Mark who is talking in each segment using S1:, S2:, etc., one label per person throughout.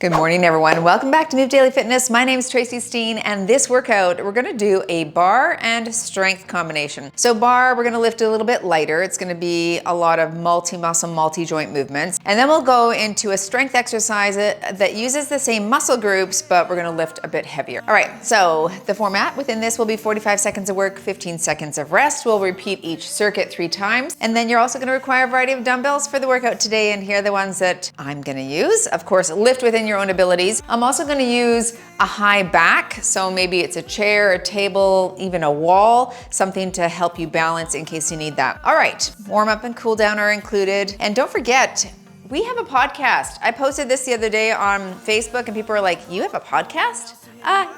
S1: Good morning, everyone. Welcome back to Move Daily Fitness. My name is Tracy Steen, and this workout, we're gonna do a bar and strength combination. So bar, we're gonna lift a little bit lighter. It's gonna be a lot of multi-muscle, multi-joint movements. And then we'll go into a strength exercise that uses the same muscle groups, but we're gonna lift a bit heavier. All right, so the format within this will be 45 seconds of work, 15 seconds of rest. We'll repeat each circuit 3 times. And then you're also gonna require a variety of dumbbells for the workout today, and here are the ones that I'm gonna use. Of course, lift within your own abilities. I'm also going to use a high back, so maybe it's a chair, a table, even a wall, something to help you balance in case you need that. All right, warm up and cool down are included. And don't forget, we have a podcast. I posted this the other day on Facebook and people were like, you have a podcast?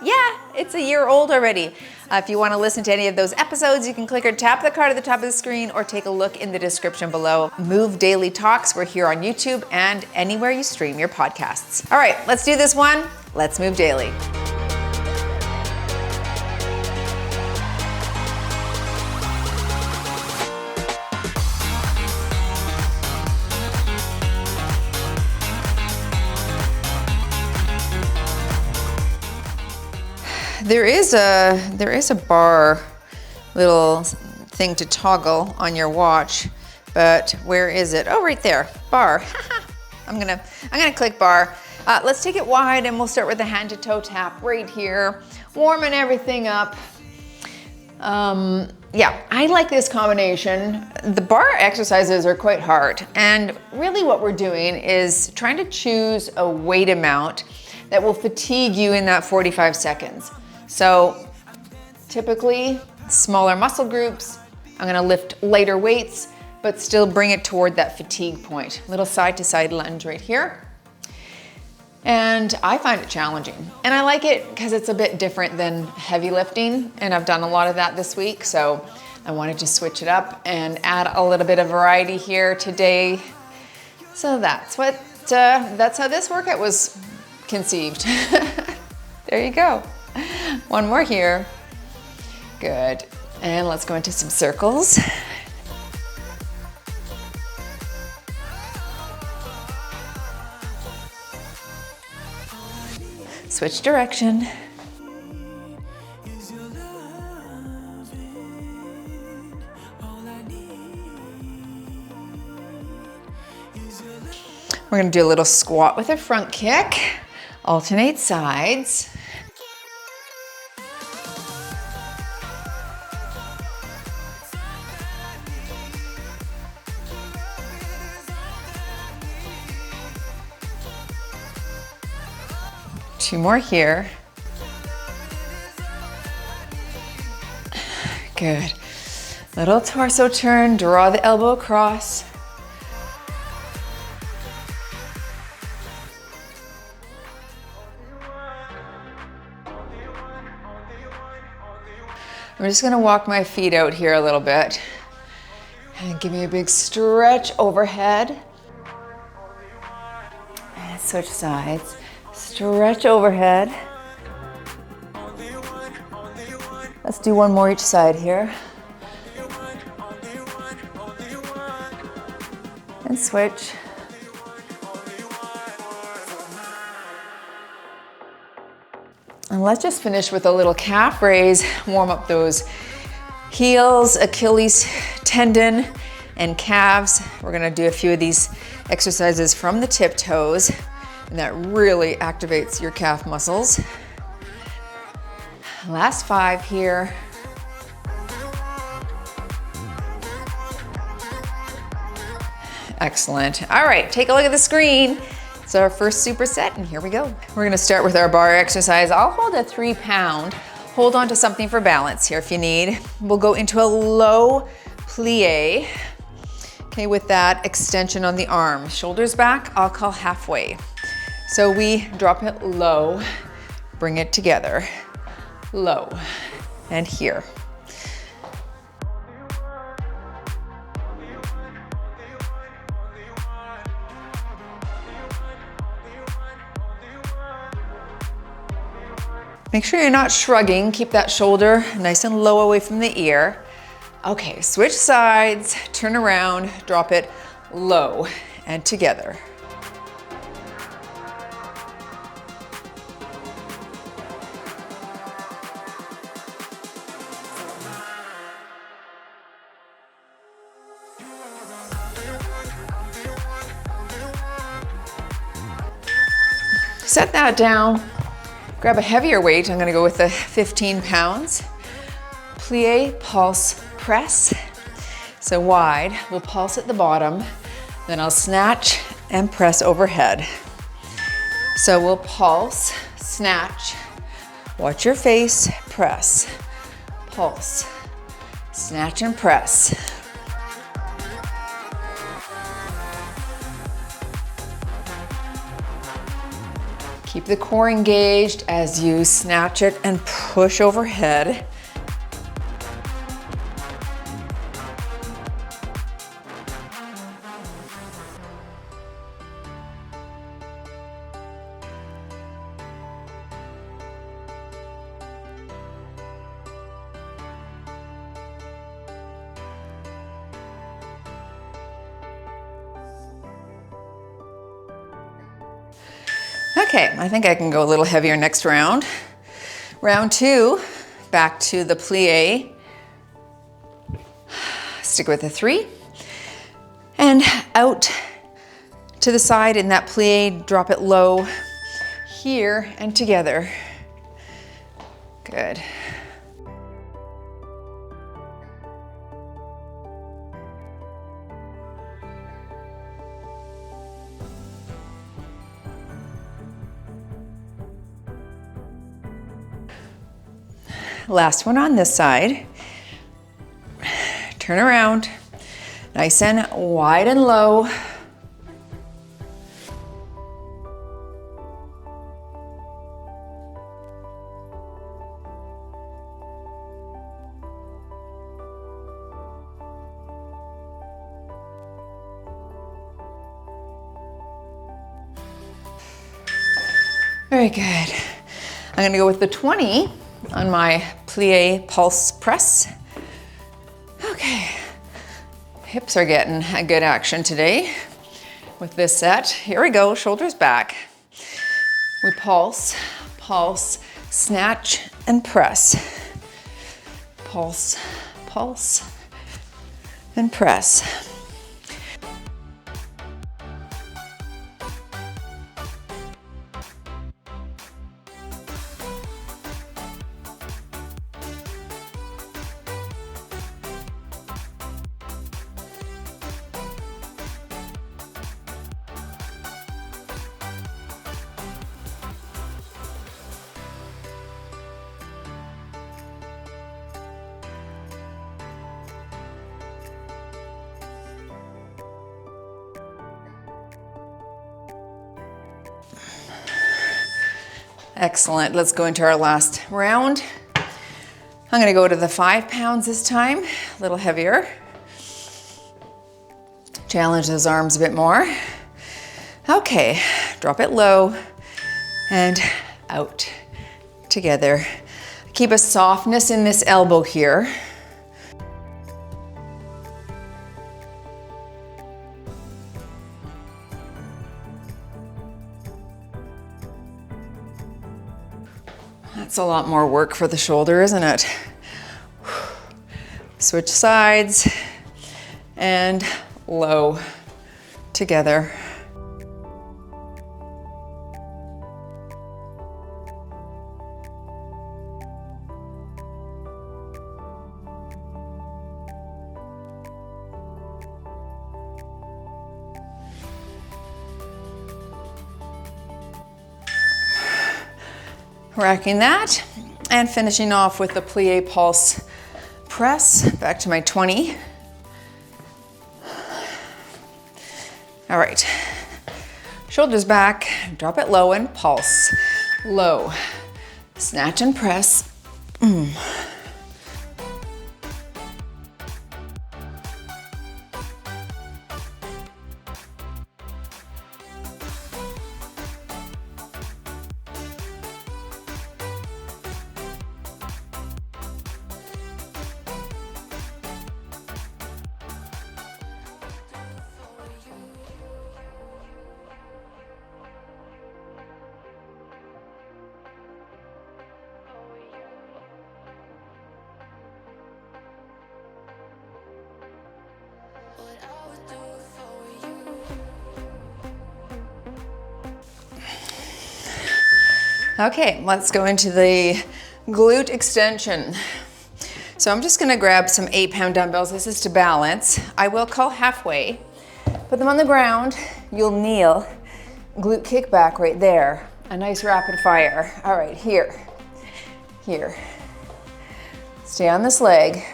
S1: Yeah, it's a year old already. If you want to listen to any of those episodes, you can click or tap the card at the top of the screen or take a look in the description below. Move Daily Talks, we're here on YouTube and anywhere you stream your podcasts. All right, let's do this one. Let's move daily. There is a bar little thing to toggle on your watch, but where is it? Oh, right there, bar. I'm gonna click bar. Let's take it wide and we'll start with the hand to toe tap right here, warming everything up. Yeah, I like this combination. The bar exercises are quite hard, and really what we're doing is trying to choose a weight amount that will fatigue you in that 45 seconds. So typically smaller muscle groups, I'm gonna lift lighter weights, but still bring it toward that fatigue point. Little side to side lunge right here. And I find it challenging. And I like it because it's a bit different than heavy lifting. And I've done a lot of that this week. So I wanted to switch it up and add a little bit of variety here today. So that's how this workout was conceived. There you go. One more here. Good. And let's go into some circles. Switch direction. We're going to do a little squat with a front kick. Alternate sides. Two more here. Good. Little torso turn, draw the elbow across. I'm just gonna walk my feet out here a little bit and give me a big stretch overhead. And switch sides. Stretch overhead. Let's do one more each side here. And switch. And let's just finish with a little calf raise. Warm up those heels, Achilles tendon, and calves. We're gonna do a few of these exercises from the tiptoes. And that really activates your calf muscles. Last 5 here. Excellent. All right, take a look at the screen. It's our first superset, and here we go. We're gonna start with our bar exercise. I'll hold a 3-pound. Hold on to something for balance here if you need. We'll go into a low plie. Okay, with that extension on the arm. Shoulders back, I'll call halfway. So we drop it low, bring it together, low, and here. Make sure you're not shrugging, keep that shoulder nice and low away from the ear. Okay, switch sides, turn around, drop it low and together. Set that down. Grab a heavier weight. I'm gonna go with the 15 pounds. Plie, pulse, press. So wide, we'll pulse at the bottom, then I'll snatch and press overhead. So we'll pulse, snatch, watch your face, press, pulse, snatch and press. Keep the core engaged as you snatch it and push overhead. Okay, I think I can go a little heavier next round. Round 2, back to the plie. Stick with the 3. And out to the side in that plie, drop it low here and together. Good. Last one on this side. Turn around, nice and wide and low. Very good. I'm gonna go with the 20 on my plie pulse press. Okay, hips are getting a good action today with this set. Here we go, shoulders back. We pulse, pulse, snatch and press. Pulse, pulse, and press. Excellent, let's go into our last round. I'm gonna go to the 5 pounds this time, a little heavier. Challenge those arms a bit more. Okay, drop it low and out together. Keep a softness in this elbow here. That's a lot more work for the shoulder, isn't it? Switch sides and low together. Racking that and finishing off with the plie pulse press back to my 20. All right, shoulders back, drop it low and pulse. Low, snatch and press. Okay, let's go into the glute extension. So I'm just gonna grab some 8-pound dumbbells. This is to balance. I will call halfway. Put them on the ground. You'll kneel. Glute kickback right there. A nice rapid fire. All right, here. Stay on this leg.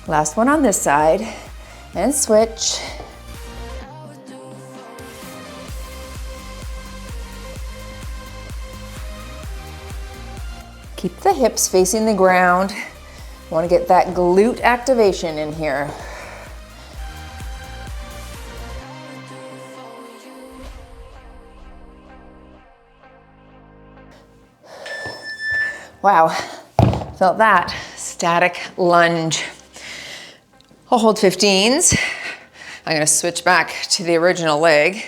S1: Last one on this side, and switch. Keep the hips facing the ground. Want to get that glute activation in here. Wow, felt that. Static lunge. I'll hold 15s. I'm gonna switch back to the original leg.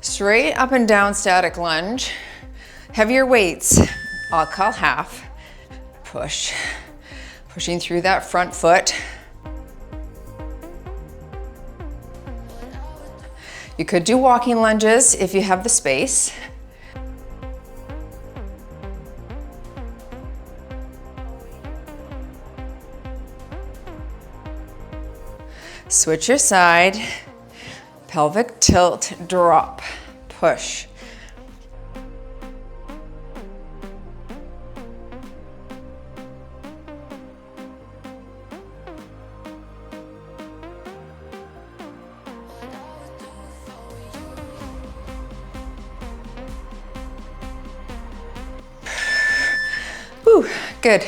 S1: Straight up and down static lunge. Heavier weights. I'll call half. Push. Pushing through that front foot. You could do walking lunges if you have the space. Switch your side, pelvic tilt, drop, push. Whew, good.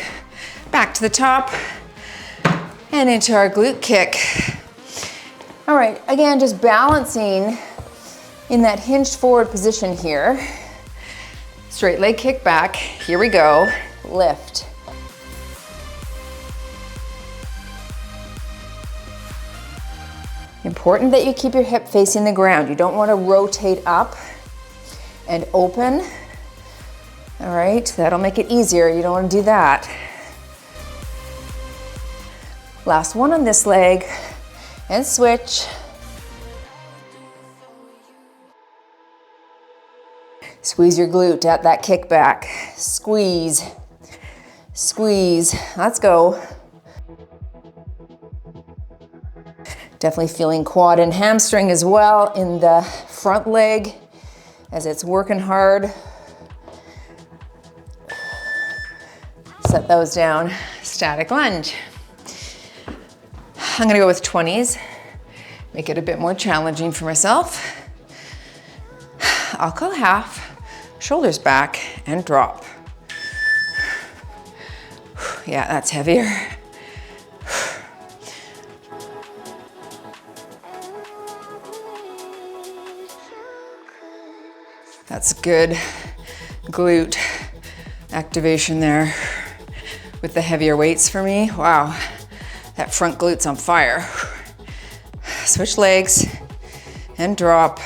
S1: Back to the top and into our glute kick. All right, again, just balancing in that hinged forward position here. Straight leg kick back. Here we go. Lift. Important that you keep your hip facing the ground. You don't want to rotate up and open. All right, that'll make it easier. You don't want to do that. Last one on this leg. And switch. Squeeze your glute at that kickback. Squeeze, squeeze. Let's go. Definitely feeling quad and hamstring as well in the front leg as it's working hard. Set those down. Static lunge. I'm gonna go with 20s, make it a bit more challenging for myself. I'll call half, shoulders back, and drop. Yeah, that's heavier. That's good glute activation there with the heavier weights for me. Wow. That front glute's on fire. Switch legs and drop.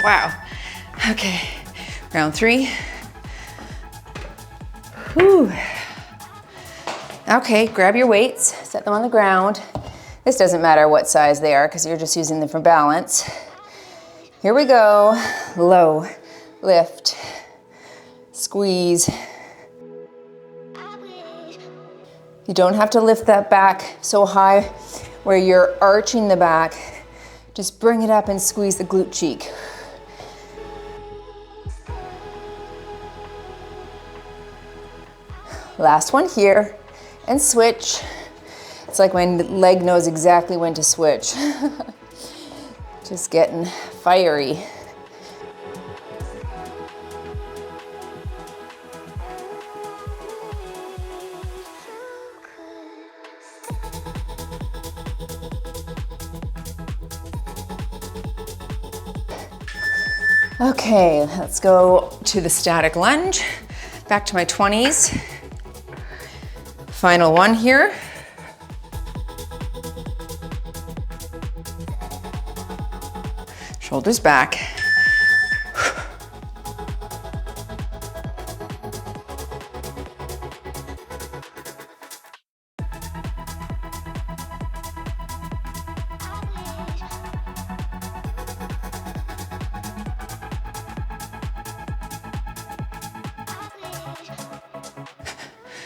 S1: Wow. Okay, round 3. Whew. Okay, grab your weights, set them on the ground. This doesn't matter what size they are because you're just using them for balance. Here we go. Low, lift, squeeze. You don't have to lift that back so high where you're arching the back. Just bring it up and squeeze the glute cheek. Last one here, and switch. It's like my leg knows exactly when to switch. Just getting fiery. Okay, let's go to the static lunge. Back to my 20s. Final one here. Shoulders back.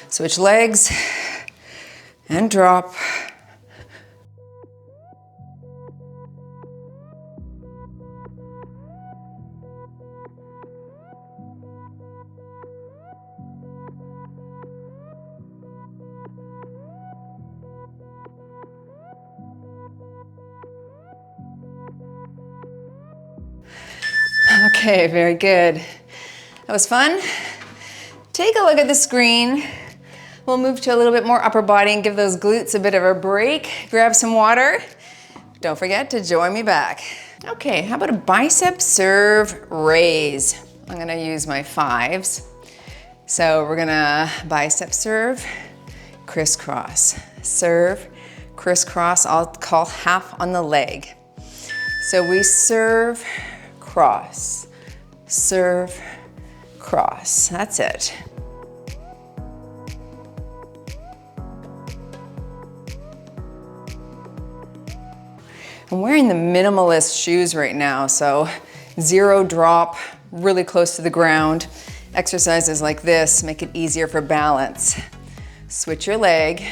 S1: Switch legs and drop. Okay, very good. That was fun. Take a look at the screen. We'll move to a little bit more upper body and give those glutes a bit of a break. Grab some water. Don't forget to join me back. Okay, how about a bicep serve raise? I'm gonna use my 5s. So we're gonna bicep serve, crisscross. Serve, crisscross, I'll call half on the leg. So we serve, cross, serve, cross. That's it. I'm wearing the minimalist shoes right now, so 0 drop, really close to the ground. Exercises like this make it easier for balance. Switch your leg,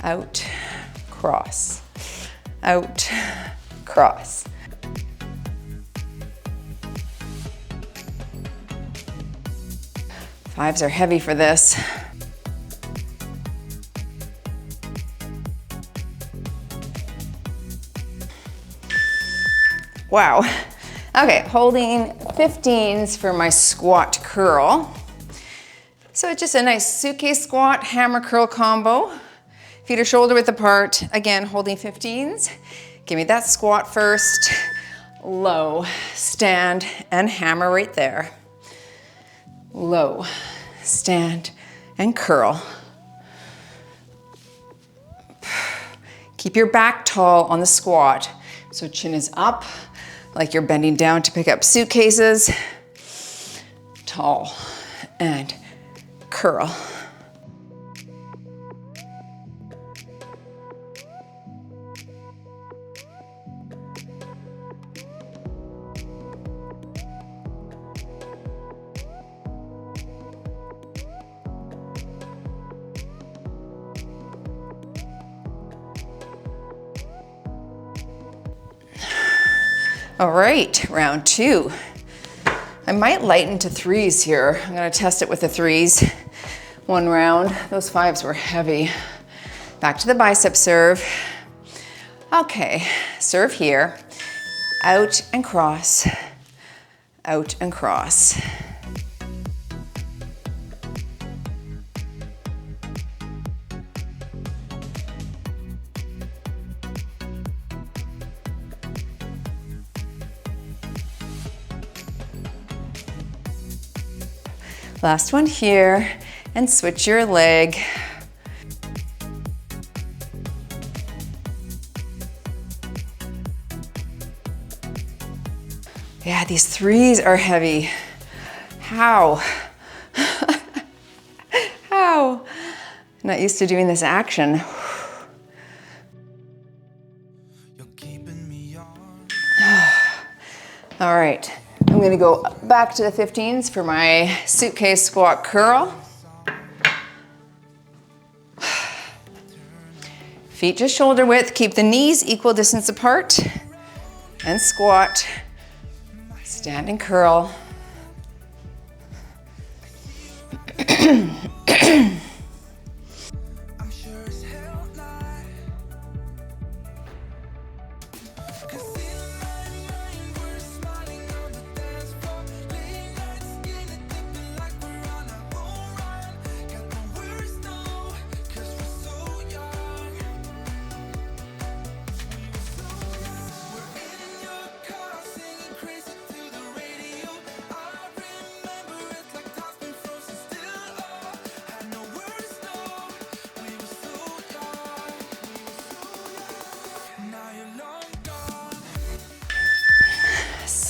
S1: out, cross, out, cross. Fives are heavy for this. Wow. Okay, holding 15s for my squat curl. So it's just a nice suitcase squat, hammer curl combo. Feet are shoulder width apart. Again, holding 15s. Give me that squat first. Low, stand, and hammer right there. Low, stand, and curl. Keep your back tall on the squat. So chin is up, like you're bending down to pick up suitcases. Tall and curl. All right, round 2. I might lighten to 3s here. I'm gonna test it with the 3s. 1 round, those 5s were heavy. Back to the bicep serve. Okay, serve here. Out and cross, out and cross. Last one here, and switch your leg. Yeah, these 3s are heavy. How? How? Not used to doing this action. All right. I'm gonna go back to the 15s for my suitcase squat curl. Feet just shoulder width, keep the knees equal distance apart, and squat, stand and curl.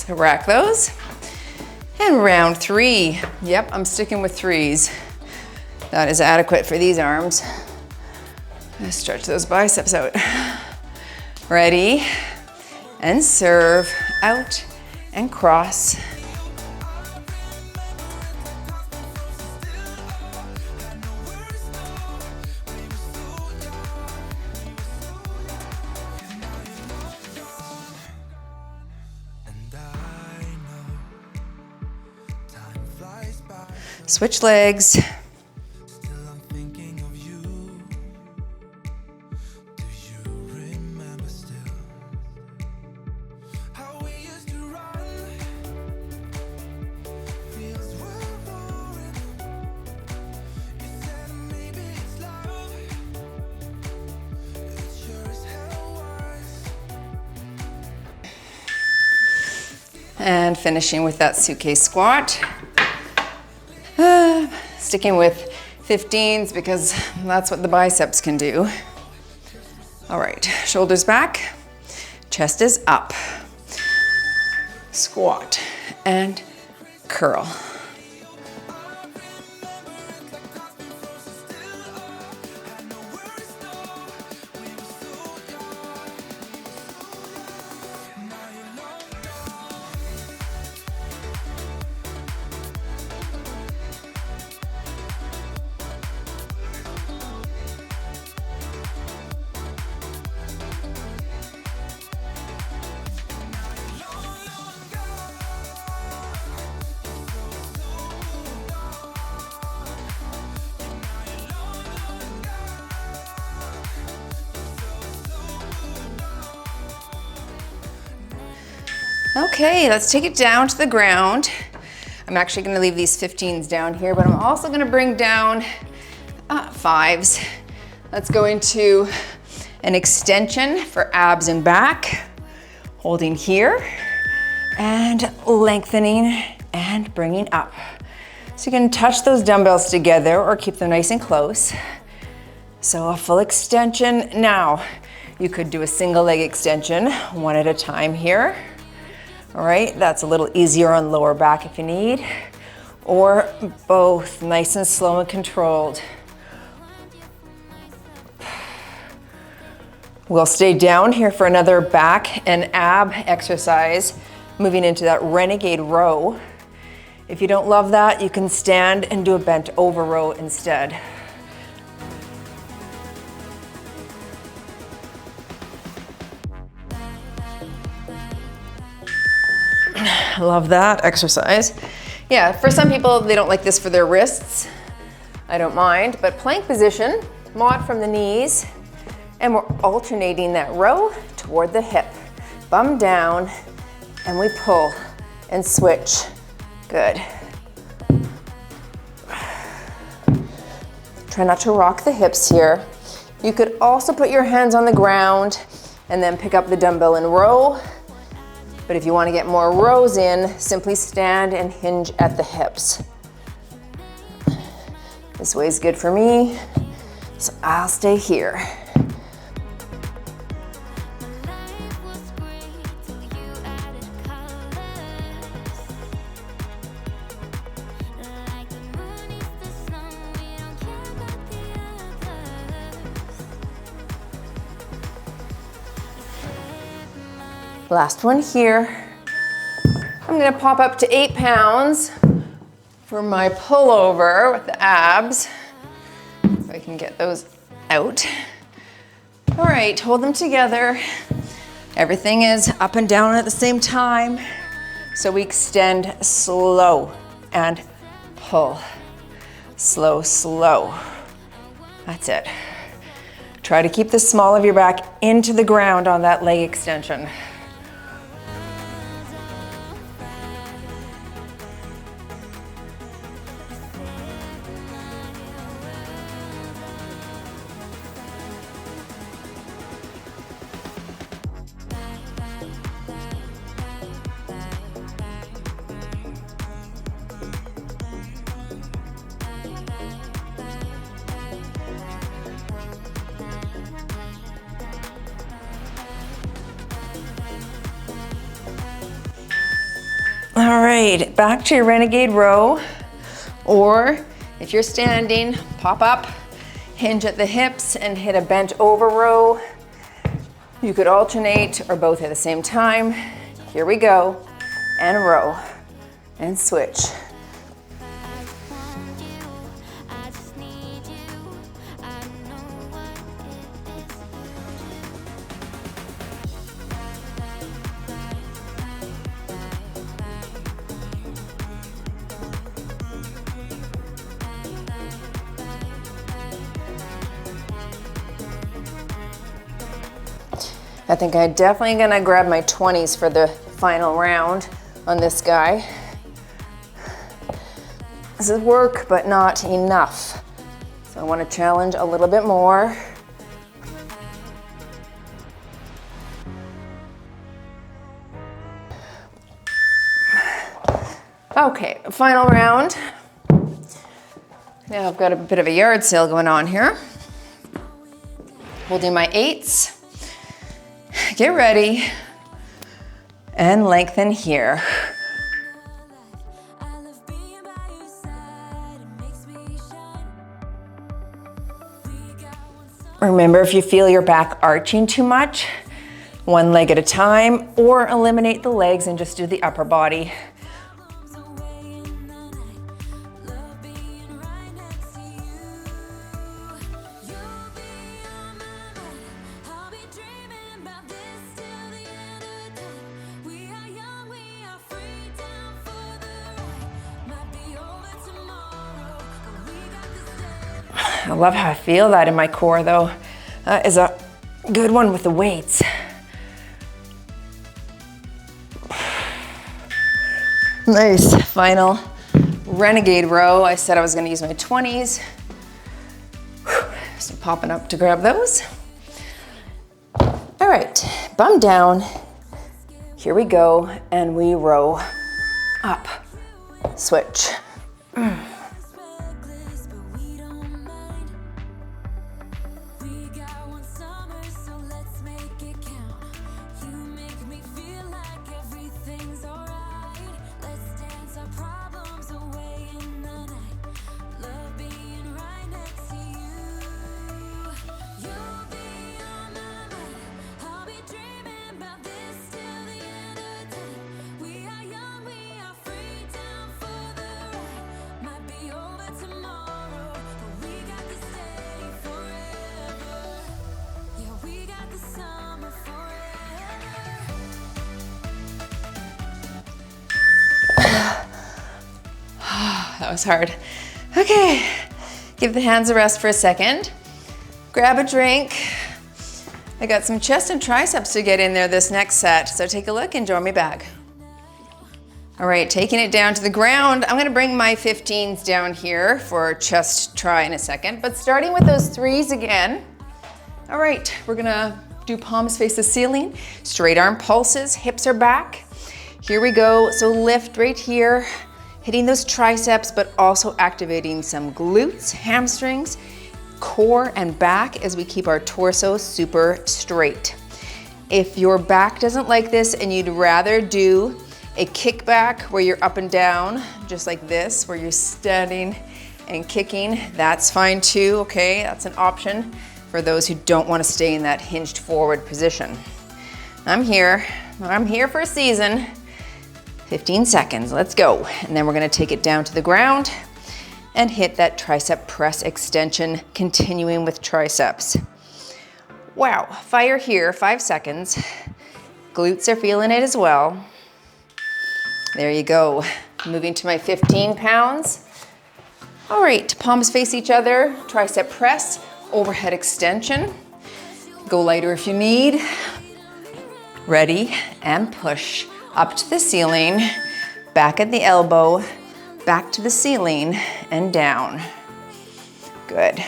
S1: So rack those. And round 3. Yep, I'm sticking with 3s. That is adequate for these arms. Let's stretch those biceps out. Ready, and serve, out, and cross. Switch legs. And finishing with that suitcase squat. Sticking with 15s because that's what the biceps can do. All right, shoulders back, chest is up. Squat and curl. Okay, let's take it down to the ground. I'm actually gonna leave these 15s down here, but I'm also gonna bring down 5s. Let's go into an extension for abs and back, holding here, and lengthening and bringing up. So you can touch those dumbbells together or keep them nice and close. So a full extension. Now, you could do a single leg extension, one at a time here. All right, that's a little easier on lower back if you need, or both, nice and slow and controlled. We'll stay down here for another back and ab exercise, moving into that renegade row. If you don't love that, you can stand and do a bent over row instead. Love that exercise. Yeah, for some people, they don't like this for their wrists. I don't mind, but plank position, mod from the knees, and we're alternating that row toward the hip. Bum down, and we pull and switch. Good. Try not to rock the hips here. You could also put your hands on the ground and then pick up the dumbbell and row. But if you want to get more rows in, simply stand and hinge at the hips. This way is good for me, so I'll stay here. Last one here. I'm gonna pop up to 8 pounds for my pullover with the abs. If I can get those out. All right, hold them together. Everything is up and down at the same time. So we extend slow and pull. Slow, slow. That's it. Try to keep the small of your back into the ground on that leg extension. All right, back to your renegade row, or if you're standing, pop up, hinge at the hips and hit a bent over row. You could alternate or both at the same time. Here we go, and row, and switch. I think I'm definitely gonna grab my 20s for the final round on this guy. This is work, but not enough. So I wanna challenge a little bit more. Okay, final round. Now I've got a bit of a yard sale going on here. We'll do my 8s. Get ready and lengthen here. Remember, if you feel your back arching too much, one leg at a time, or eliminate the legs and just do the upper body. I love how I feel that in my core though. That is a good one with the weights. Nice, final renegade row. I said I was gonna use my 20s. So popping up to grab those. All right, bum down. Here we go, and we row up, switch. That was hard. Okay, give the hands a rest for a second. Grab a drink. I got some chest and triceps to get in there this next set, so take a look and join me back. All right, taking it down to the ground. I'm gonna bring my 15s down here for chest try in a second, but starting with those 3s again. All right, we're gonna do palms face the ceiling, straight arm pulses, hips are back. Here we go, so lift right here, hitting those triceps, but also activating some glutes, hamstrings, core, and back as we keep our torso super straight. If your back doesn't like this and you'd rather do a kickback where you're up and down, just like this, where you're standing and kicking, that's fine too, okay? That's an option for those who don't want to stay in that hinged forward position. I'm here for a season. 15 seconds, let's go. And then we're gonna take it down to the ground and hit that tricep press extension, continuing with triceps. Wow, fire here, 5 seconds. Glutes are feeling it as well. There you go. Moving to my 15 pounds. All right, palms face each other, tricep press, overhead extension. Go lighter if you need. Ready, and push. Up to the ceiling, back at the elbow, back to the ceiling, and down. Good.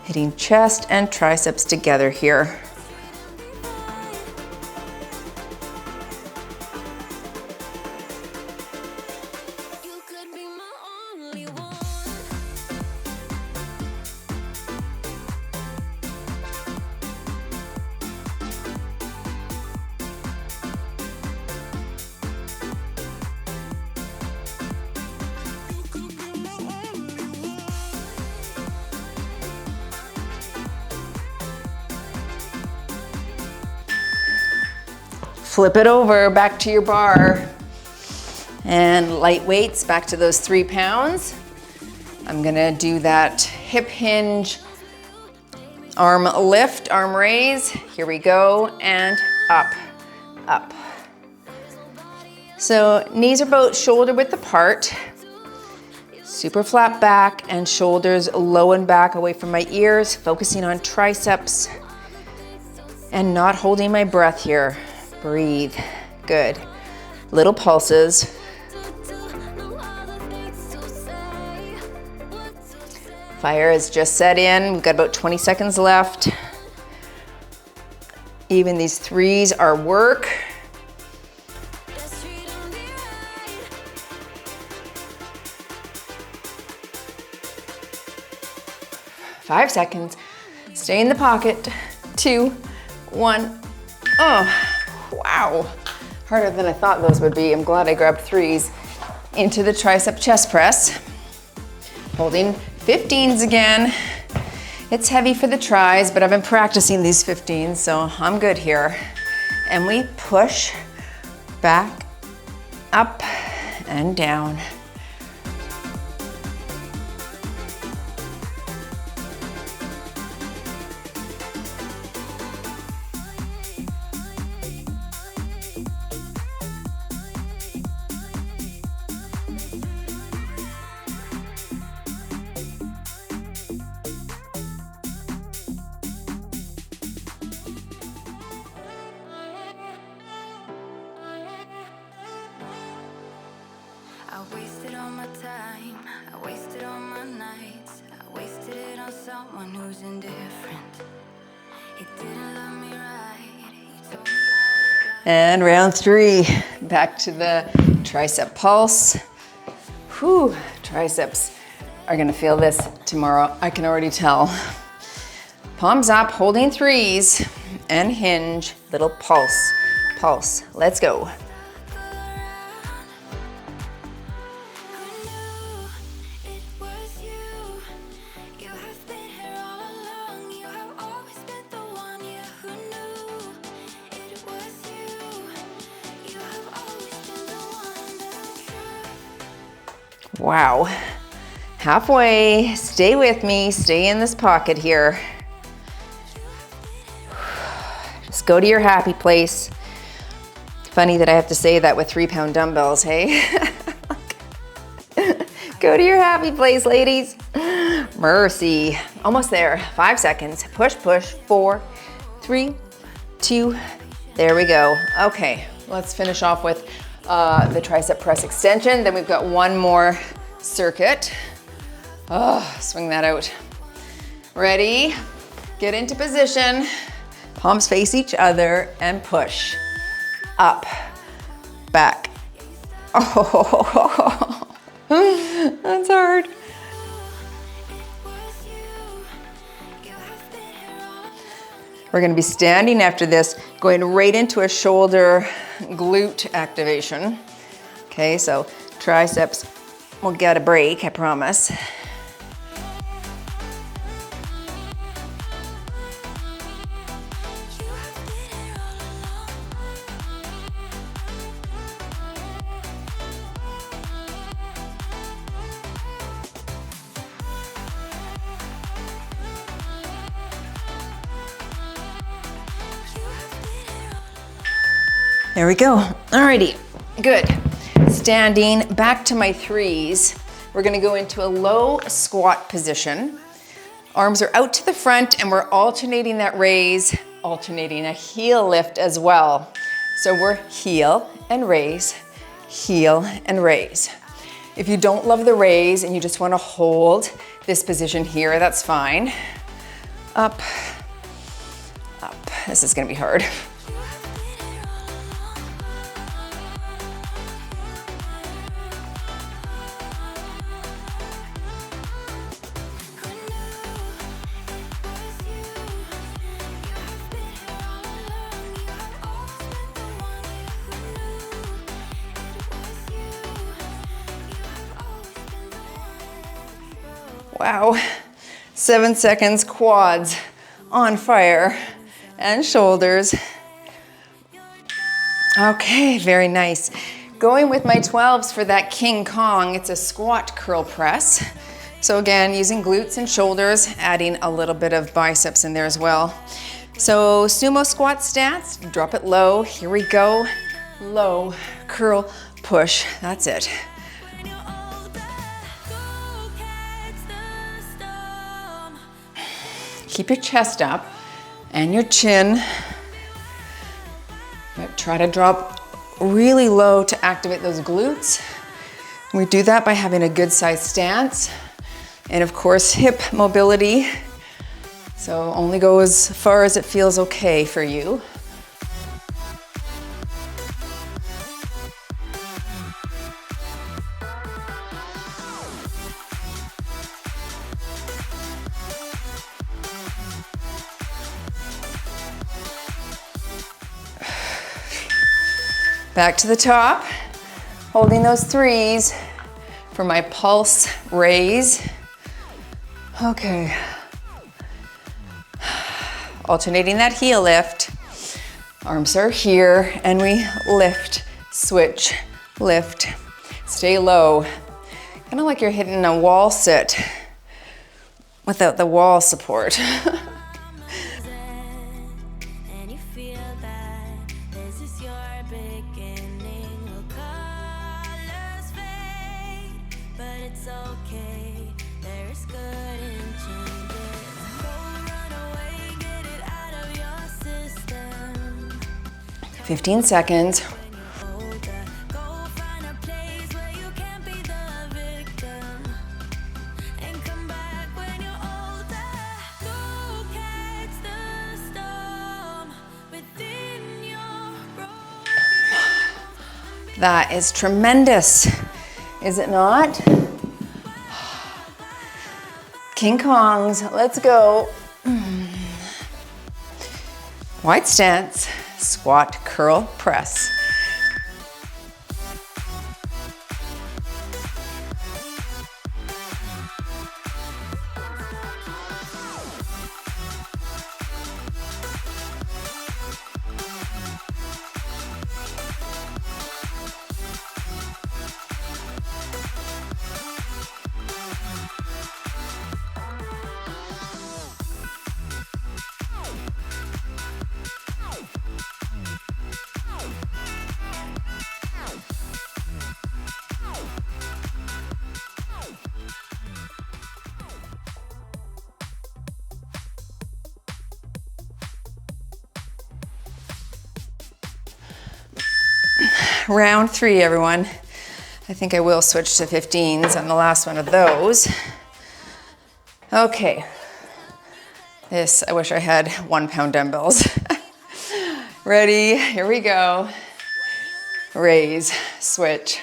S1: Hitting chest and triceps together here. Flip it over, back to your bar. And light weights, back to those 3 pounds. I'm gonna do that hip hinge, arm lift, arm raise. Here we go, and up, up. So knees are about shoulder width apart. Super flat back and shoulders low and back away from my ears, focusing on triceps and not holding my breath here. Breathe, good. Little pulses. Fire has just set in. We've got about 20 seconds left. Even these 3s are work. Five seconds. Stay in the pocket. 2, 1. Oh, wow. Harder than I thought those would be. I'm glad I grabbed 3s. Into the tricep chest press. Holding 15s again. It's heavy for the tries, but I've been practicing these 15s, so I'm good here. And we push back, up, and down.
S2: I wasted all my time, I wasted all my nights, I wasted it on someone who's indifferent. He didn't love me right, he told me I was blind.
S1: And round 3, back to the tricep pulse. Whew, triceps are gonna feel this tomorrow, I can already tell. Palms up, holding 3s, and hinge, little pulse, pulse. Let's go. Wow, halfway, stay with me, stay in this pocket here. Just go to your happy place. Funny that I have to say that with 3-pound dumbbells, hey? Go to your happy place, ladies. Mercy, almost there, 5 seconds. Push, push, 4, 3, 2, there we go. Okay, let's finish off with the tricep press extension. Then we've got one more circuit. Oh, swing that out. Ready? Get into position. Palms face each other and push. Up, back. Oh, that's hard. We're gonna be standing after this, going right into a shoulder glute activation. Okay, so triceps will get a break, I promise. There we go. Alrighty, good. Standing back to my 3s. We're gonna go into a low squat position. Arms are out to the front and we're alternating that raise, alternating a heel lift as well. So we're heel and raise, heel and raise. If you don't love the raise and you just wanna hold this position here, that's fine. Up, up. This is gonna be hard. Wow, 7 seconds, quads on fire and shoulders. Okay, very nice. Going with my 12s for that King Kong, it's a squat curl press. So again, using glutes and shoulders, adding a little bit of biceps in there as well. So sumo squat stance, drop it low. Here we go. Low, curl, push. That's it. Keep your chest up and your chin. But try to drop really low to activate those glutes. We do that by having a good size stance. And of course, hip mobility. So only go as far as it feels okay for you. Back to the top, holding those 3s for my pulse raise. Okay. Alternating that heel lift. Arms are here, and we lift, switch, lift. Stay low. Kind of like you're hitting a wall sit without the wall support.
S2: It's okay, there is good in changes. Go run away, get it out of your system.
S1: 15 seconds.
S2: Go find a place where you can't be the victim. And come back when you're older. Go catch the storm within your broken.
S1: That is tremendous, is it not? King Kongs, let's go. Wide stance, squat, curl, press. Round 3, everyone. I think I will switch to 15s on the last one of those. Okay. This, I wish I had 1 pound dumbbells. Ready, here we go. Raise, switch.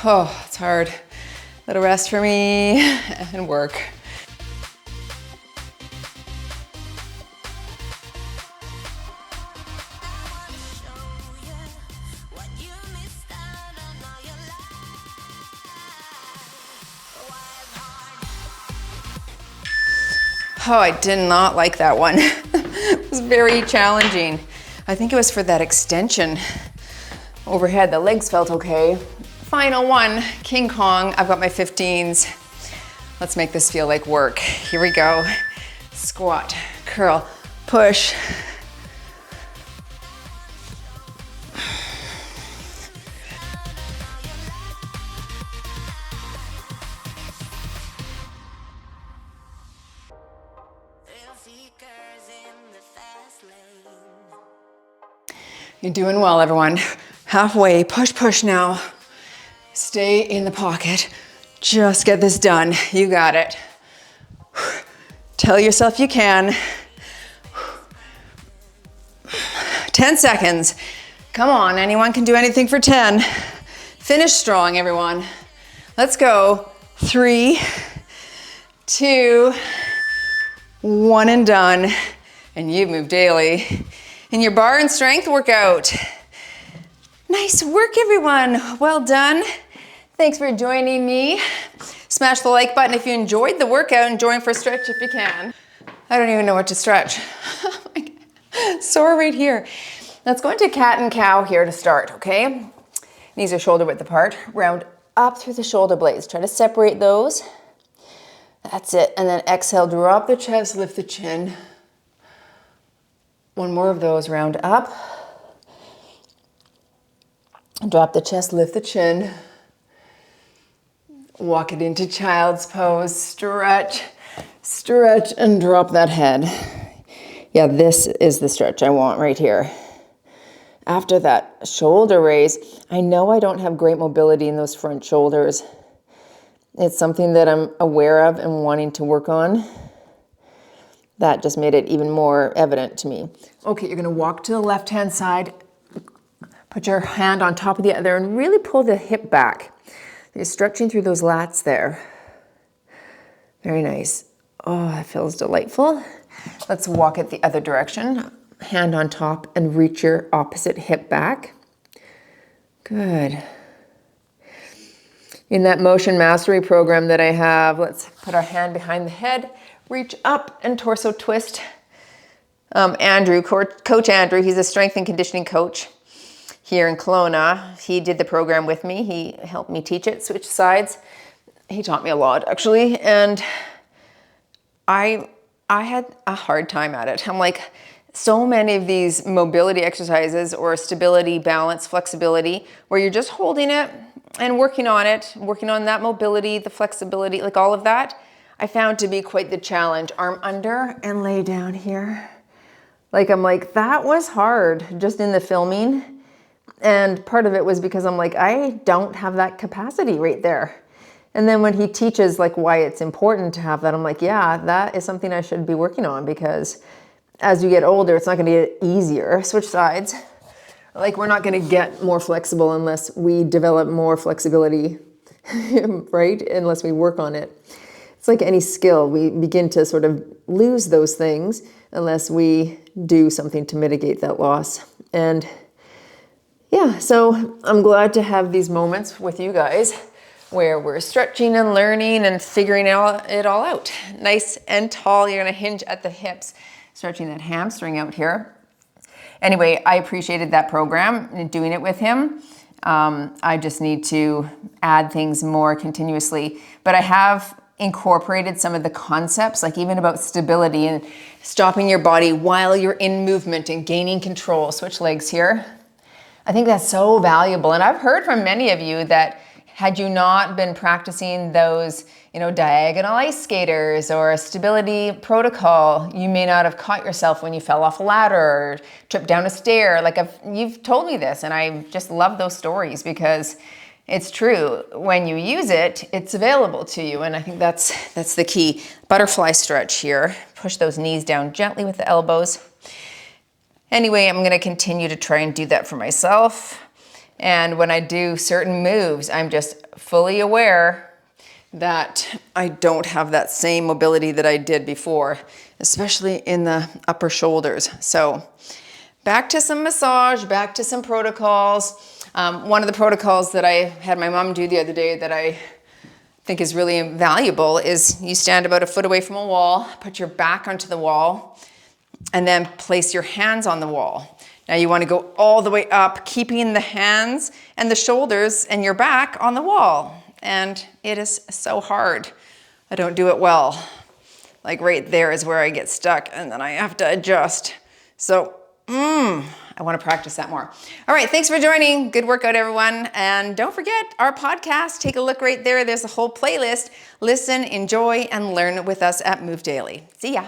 S1: Oh, it's hard. Little rest for me and work. Oh, I did not like that one. It was very challenging. I think it was for that extension overhead. The legs felt okay. Final one, King Kong. I've got my 15s. Let's make this feel like work. Here we go. Squat, curl, push. You're doing well, everyone. Halfway, push, push now. Stay in the pocket. Just get this done. You got it. Tell yourself you can. 10 seconds. Come on, anyone can do anything for 10. Finish strong, everyone. Let's go. 3, 2, 1 and done. And you've moved daily in your bar and strength workout. Nice work, everyone. Well done. Thanks for joining me. Smash the like button if you enjoyed the workout and join for a stretch if you can. I don't even know what to stretch. Sore right here. Let's go into cat and cow here to start, okay? Knees are shoulder width apart. Round up through the shoulder blades. Try to separate those. That's it. And then exhale, drop the chest, lift the chin. One more of those, round up. Drop the chest, lift the chin. Walk it into child's pose, stretch, stretch, and drop that head. Yeah, this is the stretch I want right here. After that shoulder raise, I know I don't have great mobility in those front shoulders. It's something that I'm aware of and wanting to work on. That just made it even more evident to me. Okay, you're gonna walk to the left-hand side, put your hand on top of the other, and really pull the hip back. You're stretching through those lats there. Very nice. Oh, that feels delightful. Let's walk it the other direction. Hand on top and reach your opposite hip back. Good. In that motion mastery program that I have, let's put our hand behind the head, reach up and torso twist. Andrew, Coach Andrew, he's a strength and conditioning coach here in Kelowna. He did the program with me. He helped me teach it, switch sides. He taught me a lot, actually. And I had a hard time at it. I'm like, so many of these mobility exercises or stability, balance, flexibility, where you're just holding it and working on it, working on that mobility, the flexibility, like all of that, I found to be quite the challenge. Arm under and lay down here. Like, I'm like, that was hard just in the filming. And part of it was because I'm like, I don't have that capacity right there. And then when he teaches like why it's important to have that, I'm like, yeah, that is something I should be working on, because as you get older, it's not going to get easier. Switch sides. Like, we're not going to get more flexible unless we develop more flexibility, right? Unless we work on it. It's like any skill. We begin to sort of lose those things unless we do something to mitigate that loss. And yeah, so I'm glad to have these moments with you guys where we're stretching and learning and figuring it all out. Nice and tall. You're going to hinge at the hips, stretching that hamstring out here. Anyway, I appreciated that program and doing it with him. I just need to add things more continuously. But I have incorporated some of the concepts, like even about stability and stopping your body while you're in movement and gaining control. Switch legs here. I think that's so valuable. And I've heard from many of you that had you not been practicing those, diagonal ice skaters or a stability protocol, you may not have caught yourself when you fell off a ladder or tripped down a stair. Like, you've told me this, and I just love those stories because it's true. When you use it, it's available to you. And I think that's the key. Butterfly stretch here. Push those knees down gently with the elbows. Anyway, I'm going to continue to try and do that for myself. And when I do certain moves, I'm just fully aware that I don't have that same mobility that I did before, especially in the upper shoulders. So back to some massage, back to some protocols. One of the protocols that I had my mom do the other day that I think is really valuable is you stand about a foot away from a wall, put your back onto the wall, and then place your hands on the wall. Now you want to go all the way up, keeping the hands and the shoulders and your back on the wall. And it is so hard. I don't do it well. Like, right there is where I get stuck, and then I have to adjust. So, I want to practice that more. All right, thanks for joining. Good workout, everyone. And don't forget our podcast. Take a look right there. There's a whole playlist. Listen, enjoy, and learn with us at Move Daily. See ya.